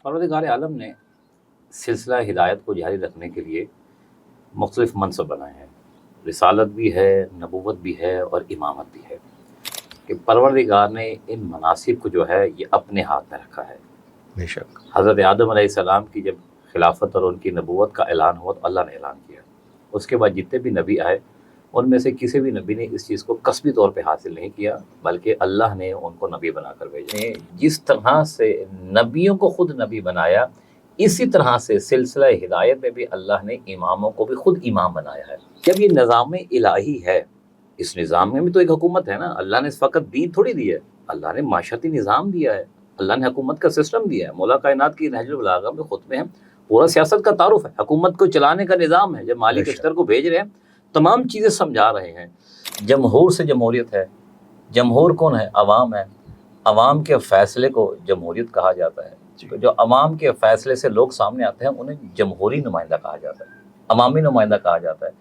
پروردگار عالم نے سلسلہ ہدایت کو جاری رکھنے کے لیے مختلف منصب بنائے ہیں. رسالت بھی ہے، نبوت بھی ہے اور امامت بھی ہے. کہ پروردگار نے ان مناصب کو جو ہے یہ اپنے ہاتھ میں رکھا ہے. بے شک. حضرت آدم علیہ السلام کی جب خلافت اور ان کی نبوت کا اعلان ہوا تو اللہ نے اعلان کیا. اس کے بعد جتنے بھی نبی آئے ان میں سے کسی بھی نبی نے اس چیز کو کسبی طور پہ حاصل نہیں کیا، بلکہ اللہ نے ان کو نبی بنا کر بھیجا. جس طرح سے نبیوں کو خود نبی بنایا، اسی طرح سے سلسلہ ہدایت میں بھی اللہ نے اماموں کو بھی خود امام بنایا ہے. جب یہ نظام الہی ہے، اس نظام میں بھی تو ایک حکومت ہے نا. اللہ نے فقط دین تھوڑی دی ہے، اللہ نے معاشرتی نظام دیا ہے، اللہ نے حکومت کا سسٹم دیا ہے. مولا کائنات کی نہج البلاغہ میں خطبے ہیں، پورا سیاست کا تعارف ہے، حکومت کو چلانے کا نظام ہے. جب مالک اشتر کو بھیج رہے ہیں تمام چیزیں سمجھا رہے ہیں. جمہور سے جمہوریت ہے. جمہور کون ہے؟ عوام ہے. عوام کے فیصلے کو جمہوریت کہا جاتا ہے. تو جو عوام کے فیصلے سے لوگ سامنے آتے ہیں انہیں جمہوری نمائندہ کہا جاتا ہے، عوامی نمائندہ کہا جاتا ہے.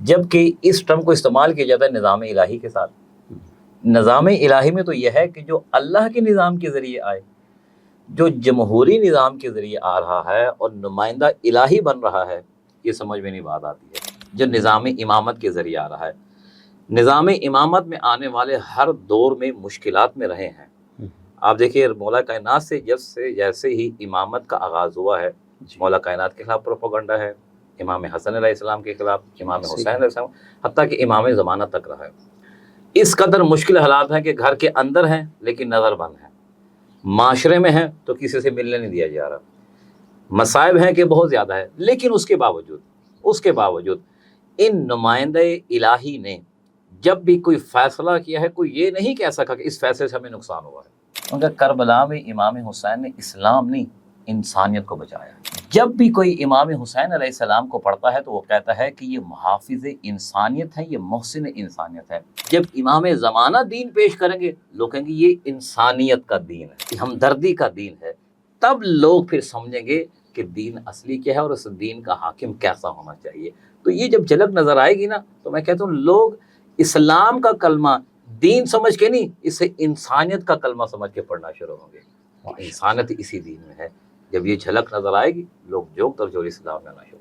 جبکہ اس ٹرم کو استعمال کیا جاتا ہے نظام الہی کے ساتھ. نظام الہی میں تو یہ ہے کہ جو اللہ کے نظام کے ذریعے آئے، جو جمہوری نظام کے ذریعے آ رہا ہے اور نمائندہ الہی بن رہا ہے، یہ سمجھ میں نہیں بات آتی ہے. جو نظام امامت کے ذریعے آ رہا ہے، نظام امامت میں آنے والے ہر دور میں مشکلات میں رہے ہیں. آپ دیکھیے مولا کائنات سے جیسے ہی امامت کا آغاز ہوا ہے، مولا کائنات کے خلاف پروپیگنڈا ہے، امام حسن علیہ السلام کے خلاف، امام حسین علیہ السلام، حتیٰ کہ امام زمانہ تک رہا ہے. اس قدر مشکل حالات ہیں کہ گھر کے اندر ہیں لیکن نظر بند ہیں، معاشرے میں ہیں تو کسی سے ملنے نہیں دیا جا رہا، مصائب ہیں کہ بہت زیادہ ہے. لیکن اس کے باوجود ان نمائندہ الہی نے جب بھی کوئی فیصلہ کیا ہے، کوئی یہ نہیں کہہ سکا کہ اس فیصلے سے ہمیں نقصان ہوا ہے. ان کا کربلا میں امام حسین نے اسلام نہیں انسانیت کو بچایا. جب بھی کوئی امام حسین علیہ السلام کو پڑھتا ہے تو وہ کہتا ہے کہ یہ محافظ انسانیت ہے، یہ محسن انسانیت ہے. جب امام زمانہ دین پیش کریں گے لوگ کہیں گے یہ انسانیت کا دین ہے، یہ ہمدردی کا دین ہے. تب لوگ پھر سمجھیں گے کہ دین اصلی کیا ہے اور اس دین کا حاکم کیسا ہونا چاہیے. تو یہ جب جھلک نظر آئے گی نا تو میں کہتا ہوں لوگ اسلام کا کلمہ دین سمجھ کے نہیں، اسے انسانیت کا کلمہ سمجھ کے پڑھنا شروع ہوں گے. انسانیت اسی دین میں ہے. جب یہ جھلک نظر آئے گی لوگ جوک طرف جو اسلام میں آنا شروع